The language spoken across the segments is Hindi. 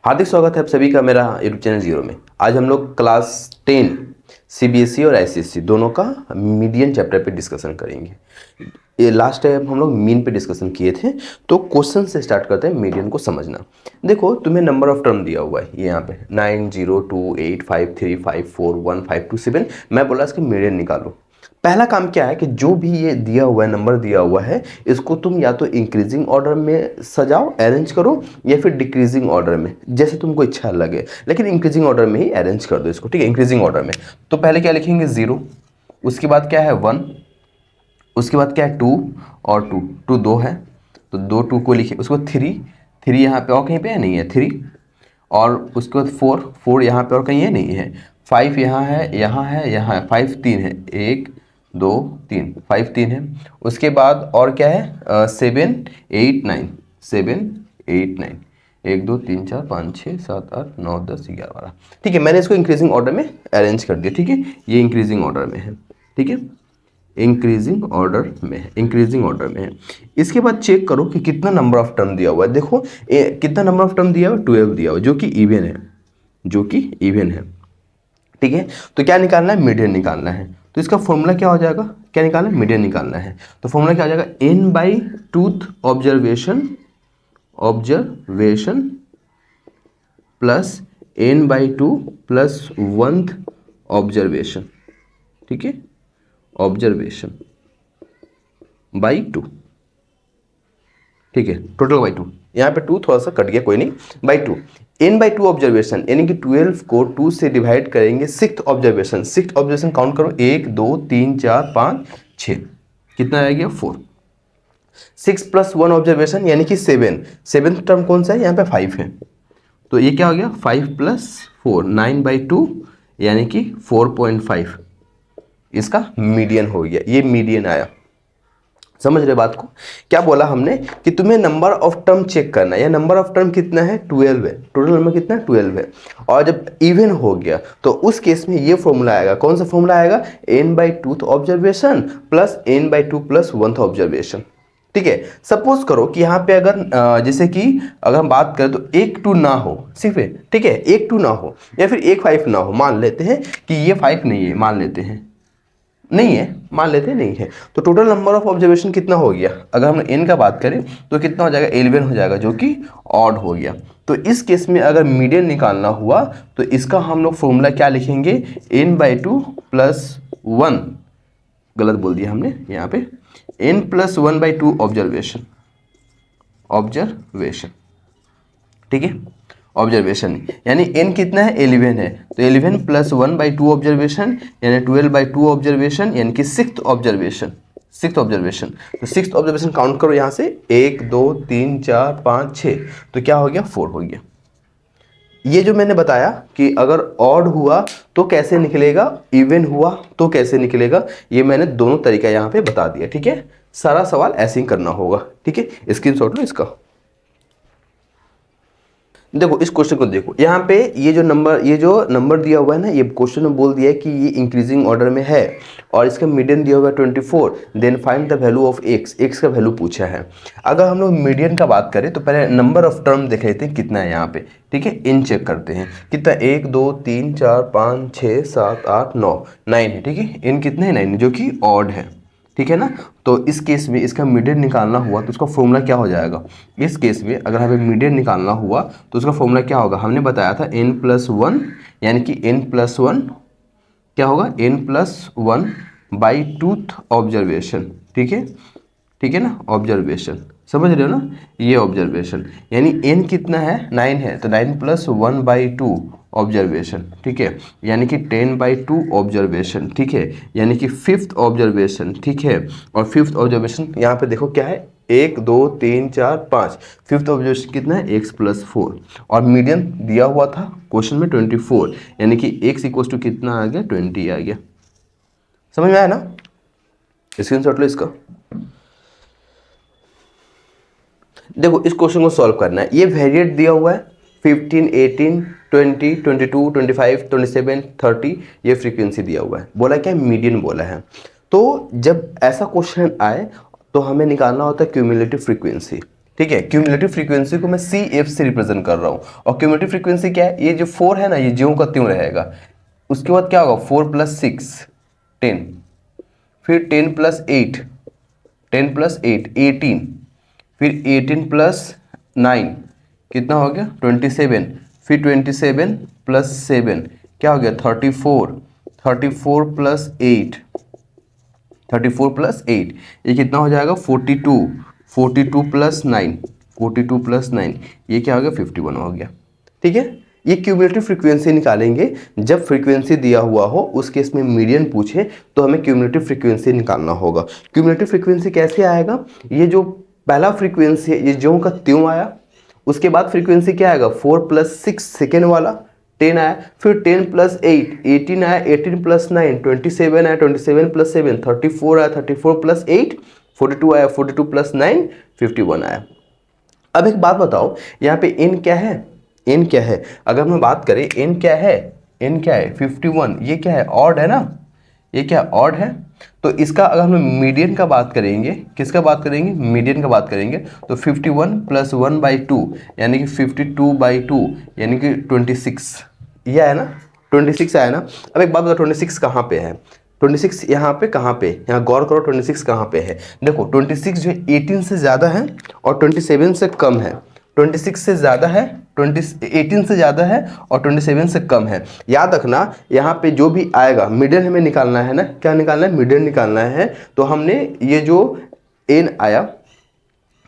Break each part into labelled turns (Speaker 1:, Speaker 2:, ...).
Speaker 1: हार्दिक स्वागत है आप सभी का मेरा यूट्यूब चैनल जीरो में। आज हम लोग क्लास 10 सीबीएसई और आईसीएसई दोनों का मीडियन चैप्टर पे डिस्कशन करेंगे। ये लास्ट टाइम हम लोग मीन पे डिस्कशन किए थे, तो क्वेश्चन से स्टार्ट करते हैं मीडियन को समझना। देखो, तुम्हें नंबर ऑफ टर्म दिया हुआ है ये यहाँ पे 9, 0, 2, 8, 5, 3, 5, 4, 1, 5, 2, 7। मैं बोला इसके मीडियन निकालो। पहला काम क्या है कि जो भी ये दिया हुआ है, नंबर दिया हुआ है, इसको तुम या तो इंक्रीजिंग ऑर्डर में सजाओ, अरेंज करो, या फिर डिक्रीजिंग ऑर्डर में, जैसे तुमको इच्छा लगे, लेकिन इंक्रीजिंग ऑर्डर में ही अरेंज कर दो इसको, ठीक है। इंक्रीजिंग ऑर्डर में तो पहले क्या लिखेंगे 0, उसके बाद क्या है 1, उसके बाद क्या है 2 और 2, 2 दो है तो 2 2 को लिखे, उसको 3 3 यहाँ पे और कहीं पे है नहीं है 3, और उसके बाद 4 4 यहाँ पे और कहीं है नहीं है, 5 यहाँ है, यहाँ है, यहाँ है, 5 3 है, 1 2 3, 5 3 है। उसके बाद और क्या है 7 8 9, 7 8 9, 1 2 3 4 5 6 7 8 9 10 11 12, ठीक है। मैंने इसको इंक्रीजिंग ऑर्डर में अरेंज कर दिया, ठीक है। ये इंक्रीजिंग ऑर्डर में है, ठीक है, इंक्रीजिंग ऑर्डर में है, इंक्रीजिंग ऑर्डर में है। इसके बाद चेक करो कि कितना नंबर ऑफ टर्म दिया हुआ है। देखो कितना नंबर ऑफ टर्म दिया हुआ है, 12 दिया हुआ है, जो कि इवन है, जो कि इवन है, ठीक है। तो क्या निकालना है, मीडियन निकालना है। तो इसका फॉर्मूला क्या हो जाएगा, क्या निकालना है, मीडियन निकालना है। तो फॉर्मूला क्या हो जाएगा, n by tooth observation, observation plus n by 2 plus 1th observation, ठीक है, ऑब्जर्वेशन बाई 2, ठीक है, टोटल बाई 2। यहाँ पे 2 थोड़ा सा कट गया, कोई नहीं, बाई 2। n बाई 2 ऑब्जर्वेशन यानी कि 12 को 2 से डिवाइड करेंगे, 6th observation, 6th observation count करो, 1 2 3 4 5 6, कितना आ गया 4। 6 प्लस 1 ऑब्जर्वेशन यानी कि 7, 7th टर्म कौन सा है, यहाँ पे 5 है, तो ये क्या हो गया 5 प्लस 4, 9 बाई 2 यानी कि 4.5, इसका मीडियन हो गया, ये मीडियन आया। समझ रहे बात को, क्या बोला हमने कि तुम्हें नंबर ऑफ टर्म चेक करना है, या नंबर ऑफ टर्म कितना है 12 है, टोटल नंबर कितना है 12 है, और जब इवन हो गया तो उस केस में ये फॉर्मूला आएगा, कौन सा फॉर्मूला आएगा, n by 2th observation plus n by 2 plus 1th observation, ठीक है। सपोज करो कि यहाँ पे अगर जैसे कि अगर हम बात करें तो 1 2 ना हो सिर्फ, ठीक है, 1 2 ना हो, या फिर 1 5 ना हो, मान लेते हैं कि ये 5 नहीं है, मान लेते हैं नहीं है, मान लेते हैं नहीं है, तो टोटल नंबर ऑफ ऑब्जर्वेशन कितना हो गया, अगर हम n का बात करें तो कितना हो जाएगा 11 हो जाएगा, जो कि ऑड हो गया। तो इस केस में अगर मीडियन निकालना हुआ तो इसका हम लोग फॉर्मूला क्या लिखेंगे, n बाई 2 प्लस 1, गलत बोल दिया हमने यहाँ पे, n plus 1 by 2 observation, observation, ठीक है, ऑब्जर्वेशन यानी n कितना है 11 है, तो 11 प्लस 1 बाई 2 ऑब्जर्वेशन यानी 12 बाई 2 ऑब्जर्वेशन यानी कि 6th ऑब्जर्वेशन, 6th ऑब्जर्वेशन। तो 6th ऑब्जर्वेशन काउंट करो यहाँ से, 1 2 3 4 5 6, तो क्या हो गया 4 हो गया। ये जो मैंने बताया कि अगर ऑड हुआ तो कैसे निकलेगा, इवन हुआ तो कैसे निकलेगा, ये मैंने दोनों तरीका यहाँ पे बता दिया, ठीक है। सारा सवाल ऐसे ही करना होगा, ठीक है, स्क्रीनशॉट लो इसका। देखो इस क्वेश्चन को देखो, यहाँ पे ये जो नंबर दिया हुआ है ना, ये क्वेश्चन में बोल दिया है कि ये इंक्रीजिंग ऑर्डर में है और इसका मीडियन दिया हुआ है 24, then find the value of x का वैल्यू पूछा है। अगर हम लोग मीडियन का बात करें तो पहले नंबर ऑफ टर्म देख लेते हैं कितना है यहाँ पे, ठीक है, इन चेक करते हैं कितना, 1 2 3 4 5 6 7 8 9 9 है, ठीक है, इन कितने हैं 9, जो कि ऑड है, ठीक है ना। तो इस केस में इसका मीडियन निकालना हुआ तो उसका फॉर्मूला क्या हो जाएगा, इस केस में अगर हमें मीडियन निकालना हुआ तो उसका फॉर्मूला क्या होगा, हमने बताया था n प्लस 1 यानी कि n प्लस 1 क्या होगा, n plus 1 by 2th observation, ठीक है, ठीक है ना, ऑब्जर्वेशन, समझ रहे हो ना, ये ऑब्जर्वेशन यानी n कितना है 9 है, तो 9 प्लस 1 बाई 2 ऑब्जर्वेशन, ठीक है, यानी कि 10 बाई 2 ऑब्जर्वेशन, ठीक है, यानी कि 5th ऑब्जर्वेशन, ठीक है। और 5th ऑब्जर्वेशन यहाँ पे देखो क्या है, 1 2 3 4 5, 5th ऑब्जर्वेशन कितना है x प्लस 4, और मीडियन दिया हुआ था क्वेश्चन में 24, यानी कि x इक्वल टू कितना आ गया 20 आ गया। समझ में आया ना, स्क्रीनशॉट लो इसका। देखो इस क्वेश्चन को सॉल्व करना है, ये वेरिएट दिया हुआ है 15 18 20 22 25 27 30, ये फ्रीक्वेंसी दिया हुआ है, बोला क्या मीडियन बोला है। तो जब ऐसा क्वेश्चन आए तो हमें निकालना होता है क्यूमुलेटिव फ्रीक्वेंसी, ठीक है। क्यूमुलेटिव फ्रीक्वेंसी को मैं CF से रिप्रेजेंट कर रहा हूँ, और क्यूमुलेटिव फ्रीक्वेंसी क्या है, ये जो 4 है ना, ये ज्यों का त्यों रहेगा। उसके बाद क्या होगा, 4 + 6 10, फिर 10 + 8 10 + 8 18, फिर 18 + 9 कितना हो गया 27, फिर 27 + 7 क्या हो गया 34, 34 + 8 34 + 8 ये कितना हो जाएगा 42, 42 + 9 42 + 9 ये क्या हो गया 51 हो गया। ठीक है, ये क्यूमुलेटिव फ्रीक्वेंसी निकालेंगे। जब फ्रीक्वेंसी दिया हुआ हो उस केस में मीडियन पूछे तो हमें क्यूमुलेटिव फ्रीक्वेंसी निकालना होगा। क्यूमुलेटिव फ्रीक्वेंसी कैसे आएगा, ये जो पहला फ्रीक्वेंसी है ये ज्यों का त्यों आया, उसके बाद फ्रीक्वेंसी क्या आएगा 4 + 6 सेकेंड वाला 10 आया, फिर 10 + 8 18 आया, 18 + 9 27 आया, 27 + 7 34 आया, 34 + 8 42 आया, 42 + 9 51 आया। अब एक बात बताओ, यहाँ पे n क्या है, n क्या है, अगर हम बात करें n क्या है, n क्या है 51, ये क्या है ऑड है ना, ये क्या ऑड है। तो इसका अगर हम मीडियन का बात करेंगे, किसका बात करेंगे, मीडियन का बात करेंगे, तो 51 + 1/2 यानी कि 52/2 यानी कि 26 ये है ना, 26 आया ना। अब एक बात बताओ 26 कहाँ पे है, 26 यहाँ पे कहाँ पे, यहाँ गौर करो 26 कहाँ पे है। देखो 26 जो है 18 से ज़्यादा है और 27 से कम है, 26 से ज़्यादा है 18 से ज़्यादा है और 27 से कम है। याद रखना यहाँ पे जो भी आएगा मिडियन हमें निकालना है ना, क्या निकालना है, मिडियन निकालना है। तो हमने ये जो n आया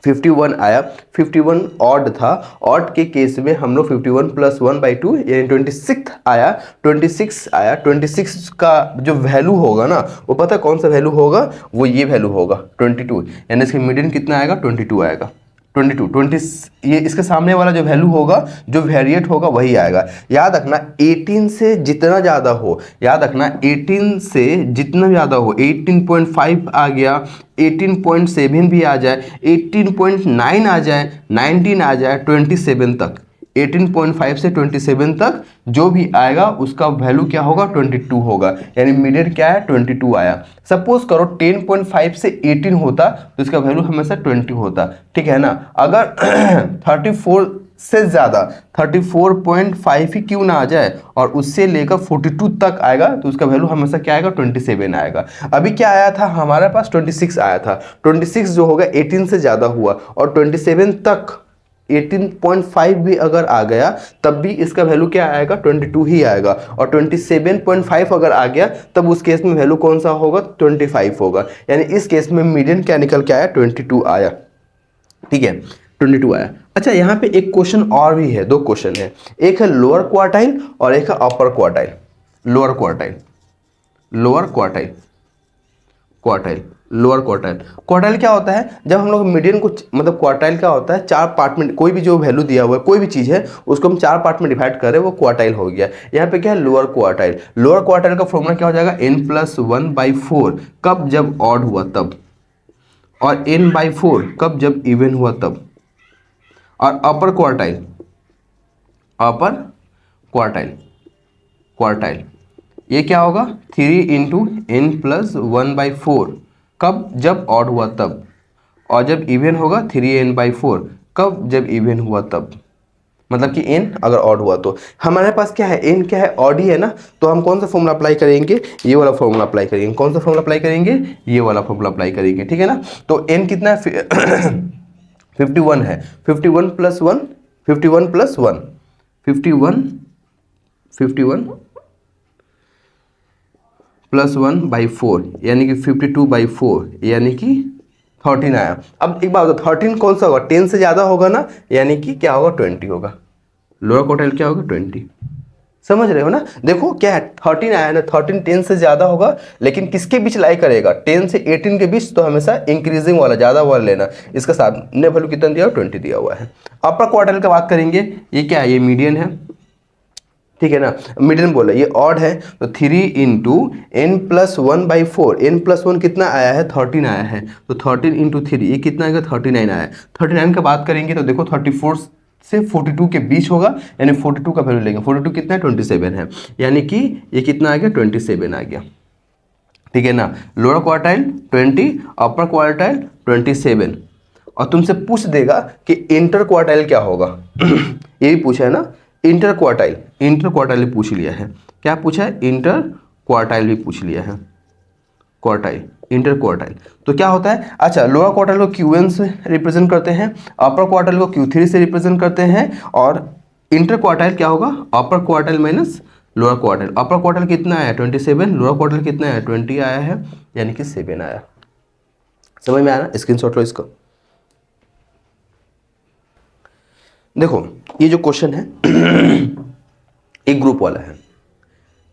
Speaker 1: 51 आया, 51 ऑड था, ऑड के केस में हम लोग 51 + 1/2 यानी 26 आया, 26 आया, 26 का जो वैल्यू होगा ना वो पता है कौन सा वैल्यू होगा, वो ये वैल्यू होगा 22, यानी इसके मीडियन कितना आएगा 22 आएगा, 20 ये इसके सामने वाला जो वैल्यू होगा जो वेरिएट होगा वही आएगा। याद रखना 18 से जितना ज़्यादा हो, याद रखना 18 से जितना ज़्यादा हो, 18.5 आ गया, 18.7 भी आ जाए, 18.9 आ जाए, 19 आ जाए, 27 तक, 18.5 से 27 तक जो भी आएगा उसका वैल्यू क्या होगा 22 होगा, यानी मीडियन क्या है 22 आया। सपोज करो 10.5 से 18 होता तो इसका वैल्यू हमेशा 20 होता, ठीक है ना। अगर 34 से ज़्यादा 34.5 ही क्यों ना आ जाए और उससे लेकर 42 तक आएगा तो उसका वैल्यू हमेशा क्या आएगा 27 आएगा। अभी क्या आया था हमारे पास 26 आया था, 26 जो होगा 18 से ज़्यादा हुआ और 27 तक 18.5 भी अगर आ गया तब भी इसका वैल्यू क्या आएगा 22 ही आएगा, और 27.5 अगर आ गया तब उस केस में वैल्यू कौन सा होगा 25 होगा, यानी इस केस में मीडियन क्या निकल के आया 22 आया। ठीक है 22 आया। अच्छा यहाँ पे एक क्वेश्चन और भी है, दो क्वेश्चन है, एक है लोअर क्वार्टाइल और एक है अपर quartile. Lower quartile, lower quartile, quartile, lower quartile. Quartile क्या होता है, जब हम लोग मीडियन को मतलब क्वार्टाइल क्या होता है, 4 पार्ट में कोई भी जो वैल्यू दिया हुआ है कोई भी चीज़ है उसको हम 4 पार्ट में डिवाइड करें वो क्वार्टाइल हो गया। यहाँ पे क्या है लोअर क्वार्टाइल। लोअर क्वार्टाइल का फॉर्मूला क्या हो जाएगा n + 1/4 कब, जब ऑड हुआ तब, और n/4 कब, जब इवन हुआ तब। और अपर क्वार्टाइल, अपर क्वार्टाइल, क्वार्टाइल ये क्या होगा 3 × n + 1/4 कब, जब ऑड हुआ तब, और जब इवन होगा 3n/4 कब, जब इवन हुआ तब। मतलब कि n अगर ऑड हुआ तो हमारे पास क्या है n क्या है ऑड ही है ना, तो हम कौन सा फॉर्मूला अप्लाई करेंगे, ये वाला फॉर्मूला अप्लाई करेंगे। कौन सा फॉर्मूला अप्लाई करेंगे, ये वाला फॉर्मूला अप्लाई करेंगे, ठीक है ना। तो n कितना है 51 है, 51 + 1 51 + 1 51 51 + 1/4 यानी कि 52/4 यानी कि 13 आया। अब एक बात बताओ 13 कौन सा होगा, 10 से ज़्यादा होगा ना, यानी कि क्या होगा 20 होगा। लोअर क्वार्टाइल क्या होगा 20, समझ रहे हो ना। देखो क्या है 13 आया ना, 13 10 से ज़्यादा होगा लेकिन किसके बीच लाई करेगा 10 से 18 के बीच, तो हमेशा इंक्रीजिंग वाला ज़्यादा वाला लेना। इसका सामने वैल्यू कितना दिया हुआ 20 दिया हुआ है। अपर क्वार्टाइल का बात करेंगे, ये क्या है, ये मीडियन है, ठीक है ना, मिडियन बोला ये ऑड है, तो 3 × n + 1/4 n + 1 कितना आया है 13 आया है, तो 13 × 3 ये कितना आएगा 39 आया है। 39 का बात करेंगे तो देखो 34 से 42 के बीच होगा, यानी 42 का वैल्यू लेंगे, 42 कितना है 27 है, यानी कि ये कितना आ गया 27 आ गया, ठीक है ना। लोअर क्वार्टाइल 20, अपर क्वार्टाइल 27, और तुमसे पूछ देगा कि इंटर क्वार्टाइल क्या होगा ये भी पूछा है ना, इंटर क्वार्टाइल पूछ लिया है। क्या पूछा है? इंटर क्वार्टाइल भी पूछ लिया है, क्वार्टाइल, इंटर क्वार्टाइल। तो क्या होता है? अच्छा, लोअर क्वार्टाइल को Qn से रिप्रेजेंट करते हैं, अपर क्वार्टाइल को Q3 से रिप्रेजेंट करते हैं, और इंटर क्वार्टाइल क्या होगा? अपर क्वार्टाइल माइनस लोअर क्वार्टाइल। अपर क्वार्टाइल कितना आया? 27, लोअर क्वार्टाइल कितना आया? 20 आया है, यानी कि 7 आया। समझ में आया ना? स्क्रीनशॉट लो इसका। देखो ये जो क्वेश्चन है एक ग्रुप वाला है,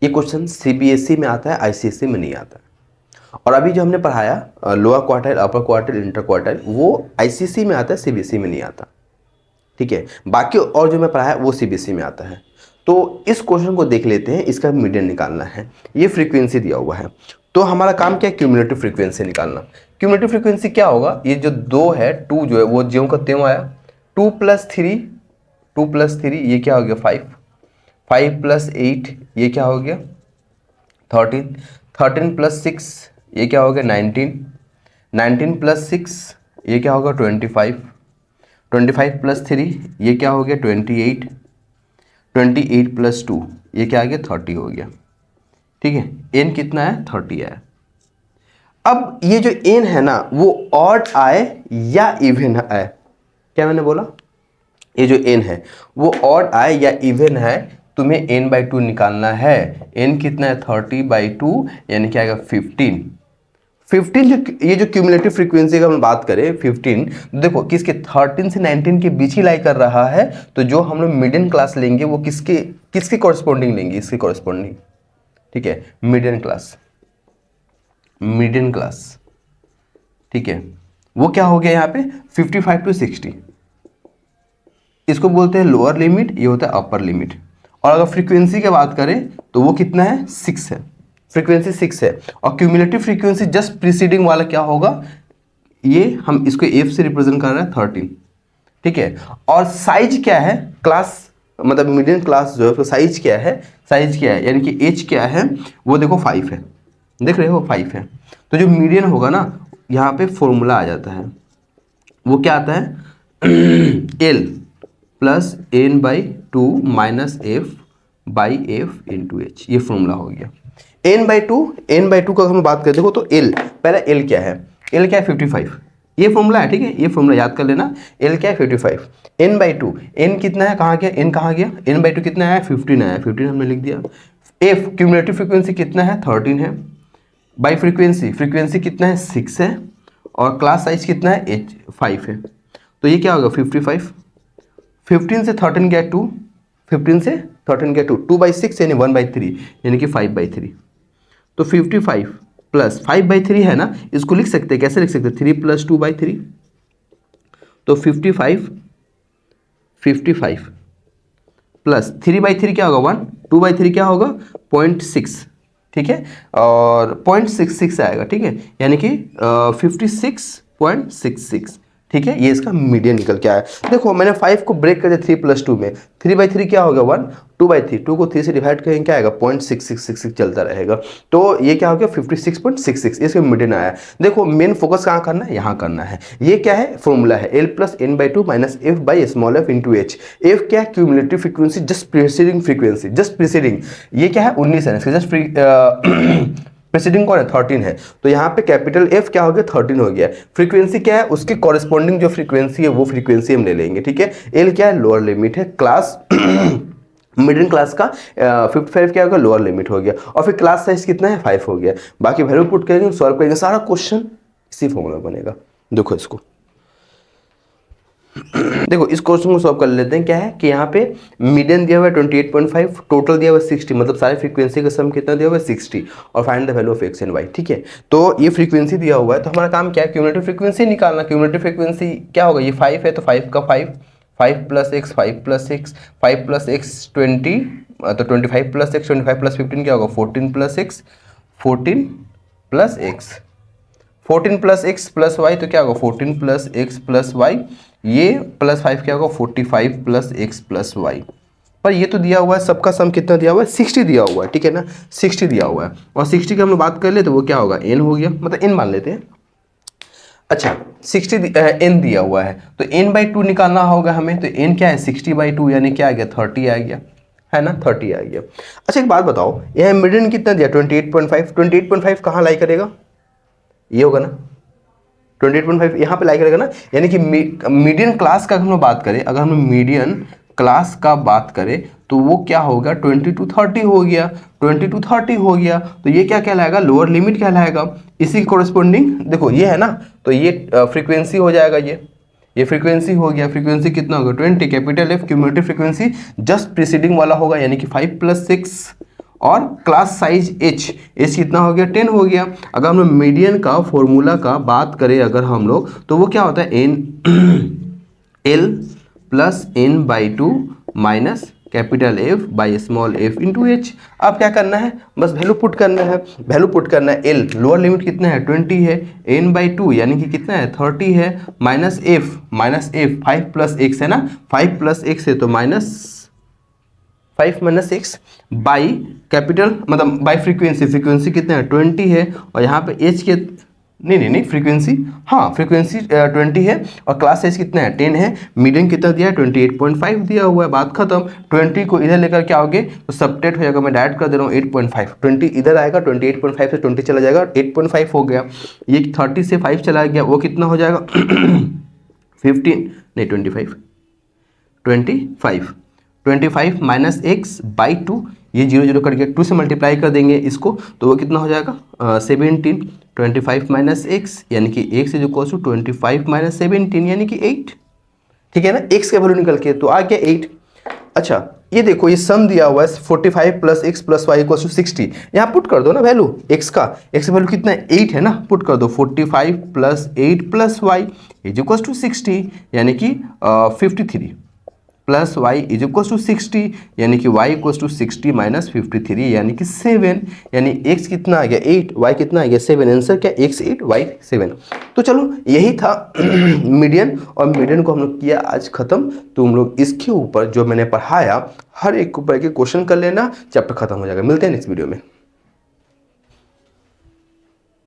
Speaker 1: ये क्वेश्चन सीबीएसई में आता है, आईसीएसई में नहीं आता है। और अभी जो हमने पढ़ाया लोअर क्वार्टाइल, अपर क्वार्टाइल, इंटर क्वार्टाइल, वो आईसीएसई में आता है, सीबीएसई में नहीं आता। ठीक है, बाकी और जो मैं पढ़ाया वो सीबीएसई में आता है। तो इस क्वेश्चन को देख लेते हैं, इसका मीडियन निकालना है। ये फ्रीक्वेंसी दिया हुआ है, तो हमारा काम क्या है? क्यूमुलेटिव फ्रीक्वेंसी निकालना। क्यूमुलेटिव फ्रीक्वेंसी क्या होगा? ये जो 2 है, 2 जो है वो ज्यों का त्यों आया, 2 + 3 ये क्या हो गया? 5, 5 + 8 ये क्या हो गया? 13, 13 + 6 ये क्या हो गया? 19, 19 + 6 ये क्या होगा? 25, 25 + 3 ये क्या हो गया? 28, 28 + 2 ये क्या आ गया? 30 हो गया। ठीक है, n कितना है? 30 है। अब ये जो n है ना, वो ऑड आए या इवन आए? क्या मैंने बोला? ये जो n है वो ऑड आए या इवन है, तुम्हें n/2 निकालना है। n कितना है? 30/2 यानी क्या आएगा? 15। 15 जो ये जो क्यूमुलेटिव फ्रीक्वेंसी का हम बात करें 15, देखो किसके 13 से 19 के बीच ही लाई कर रहा है, तो जो हम लोग मीडियन क्लास लेंगे वो किसके कॉरस्पॉन्डिंग लेंगे? इसके कॉरस्पॉन्डिंग। ठीक है, मीडियन क्लास। ठीक है, वो क्या हो गया यहाँ पे? 55 to 60, इसको बोलते हैं लोअर लिमिट, ये होता है अपर लिमिट। और अगर फ्रीक्वेंसी की बात करें तो वो कितना है? 6 है, फ्रीक्वेंसी 6 है। और क्यूमुलेटिव फ्रीक्वेंसी जस्ट प्रीसीडिंग वाला क्या होगा? ये हम इसको f से रिप्रेजेंट कर रहे हैं 13। ठीक है, और साइज क्या है? क्लास मतलब मीडियम क्लास जो है उसका साइज क्या है? यानी कि एज क्या है? वो देखो 5 है, देख रहे हो 5 है। तो जो मीडियन होगा ना, यहाँ पे फॉर्मूला आ जाता है, वो क्या आता है? L + n/2 - f/f × h, ये फॉर्मूला हो गया। n/2 का हम बात करें, देखो तो L, पहले L क्या है? L क्या है? 55, ये फॉर्मूला है। ठीक है, ये फॉर्मूला याद कर लेना। L क्या है? 55, n/2, n कितना है? कहाँ गया? n कहाँ गया? n/2 कितना है? 15 आया, 15 हमने लिख दिया। f क्यूमुलेटिव फ्रीक्वेंसी कितना है? 13 है। बाई फ्रीक्वेंसी कितना है? 6 है। और क्लास साइज कितना है? h 5 है। तो ये क्या होगा? 55, 15 से 13 गया 2, 15 से 13 गया 2, 2/6 यानी 1/3 यानी कि 5/3। तो 55 + 5/3 है ना, इसको लिख सकते हैं, कैसे लिख सकते हैं? 3 + 2/3। तो 55 + 3/3 क्या होगा? 1, 2/3 क्या होगा? 0.6। ठीक है, और 0.66 आएगा। ठीक है, यानी कि 56.66। ठीक है, ये इसका मीडियन निकल के आया। देखो मैंने 5 को ब्रेक कर दिया 3 + 2 में, 3/3 क्या होगा? 1, 2/3, 2 को 3 से डिवाइड करेंगे क्या आएगा? 0.6666 चलता रहेगा। तो ये क्या हो गया? 56.66, इसका मीडियन आया। देखो मेन फोकस कहाँ करना है? यहाँ करना है। ये क्या है? फॉर्मूला है L + n/2 - f/f × h। f क्या है? Cumulative frequency just preceding frequency, just preceding. ये क्या है? 19 है, इसका जस्ट प्रीसीडिंग कौन है? 13 है। तो यहाँ पे कैपिटल F क्या हो गया? 13 हो गया। फ्रीक्वेंसी क्या है? उसकी कॉरेस्पॉन्डिंग जो फ्रीक्वेंसी है वो फ्रीक्वेंसी हम ले लेंगे। ठीक है, L क्या है? लोअर लिमिट है। क्लास मिडिल क्लास का 55 क्या होगा? लोअर लिमिट हो गया। और फिर क्लास साइज कितना है? 5 हो गया। बाकी वैल्यू पुट करेंगे, सॉल्व करेंगे, सारा क्वेश्चन इसी फॉर्मूला बनेगा। देखो इसको, देखो इस क्वेश्चन को सॉल्व कर लेते हैं। क्या है कि यहाँ पे मीडियन दिया हुआ है 28.5, टोटल दिया हुआ है 60, मतलब सारे फ्रीक्वेंसी का सम कितना दिया हुआ है? 60, और find the value of x and y। ठीक है, तो ये फ्रीक्वेंसी दिया हुआ है, तो हमारा काम क्या है? क्यूमुलेटिव फ्रीक्वेंसी निकालना। क्यूमुलेटिव फ्रीक्वेंसी क्या होगा? ये 5 है तो 5 का 5, 5 + x, 5 + x, 5 + x 20, तो 25 + x, 25 + 15 क्या होगा? 14 + x, 14 + x, 14 + x + y, तो क्या होगा? 14 + x + y, ये +5 क्या होगा? 45 + x + y। पर ये तो दिया हुआ है, सबका सम कितना दिया हुआ है? 60 दिया हुआ है। ठीक है ना, 60 दिया हुआ है, और 60 की हम लोग बात कर ले तो वो क्या होगा? n हो गया, मतलब n मान लेते हैं। अच्छा, 60 n दिया हुआ है, तो n/2 निकालना होगा हमें। तो n क्या है 60/2 यानी क्या आ गया 30 आ गया, है ना 30 आ गया। अच्छा एक बात बताओ, यहाँ मीडियन कितना दिया 28.5, 28.5 कहाँ लाई करेगा, ये होगा ना 28.5 यहाँ पे लाई करेगा ना। यानी कि मीडियन क्लास का हम लोग बात करें, अगर हम मीडियन क्लास का बात करें तो वो क्या होगा 20 to 30 हो गया, 20 to 30 हो गया। तो ये क्या कहलाएगा लोअर लिमिट कहलाएगा। इसी कोरस्पोंडिंग देखो ये है ना, तो ये फ्रीक्वेंसी हो जाएगा, ये फ्रीक्वेंसी हो गया। फ्रीक्वेंसी कितना होगा 20, capital F cumulative frequency just preceding वाला होगा यानी कि 5 + 6, और क्लास साइज h कितना हो गया 10 हो गया। अगर हम लोग मीडियन का फॉर्मूला का बात करें अगर हम लोग, तो वो क्या होता है n l + n/2 minus capital F by small f into h। अब क्या करना है, बस वैल्यू पुट करना है, वैल्यू पुट करना है। l लोअर लिमिट कितना है 20 है, n/2 यानी कि कितना है 30 है, माइनस f 5 + x है ना, 5 + x है तो -5 - x बाई कैपिटल मतलब बाई फ्रीक्वेंसी कितना है 20 है, और यहाँ पे h के नहीं फ्रीक्वेंसी, हाँ फ्रीक्वेंसी 20 है और क्लास साइज कितना है 10 है। मीडियन कितना दिया है 28.5 दिया हुआ है, बात खत्म। 20 को इधर लेकर क्या आओगे तो सबट्रैक्ट हो जाएगा, मैं डायरेक्ट कर दे रहा हूँ 8.5, 20 इधर आएगा 28.5 से 20 चला जाएगा 8.5 हो गया। ये 30 से 5 चला गया, वो कितना हो जाएगा 15 नहीं 25 माइनस x/2, ये 0 0 करके 2 से मल्टीप्लाई कर देंगे इसको, तो वो कितना हो जाएगा 17। 25 - x यानी कि x = 25 - 17 यानी कि 8, ठीक है ना। x का वैल्यू निकल के तो आ गया 8। अच्छा ये देखो ये सम दिया हुआ है 45 + x + y = 60, यहाँ पुट कर दो ना वैल्यू x का वैल्यू कितना है 8 है ना, पुट कर दो 45 + 8 + y = 60 यानी कि 53 प्लस y = 60 यानी कि y = 60 - 53 यानी कि 7, यानी x कितना आ गया 8, y कितना आ गया 7। आंसर क्या x 8 y 7। तो चलो यही था मीडियन, और मीडियन को हम लोग किया आज खत्म। तो हम लोग इसके ऊपर जो मैंने पढ़ाया हर एक ऊपर के क्वेश्चन कर लेना, चैप्टर खत्म हो जाएगा। मिलते हैं नेक्स्ट वीडियो में।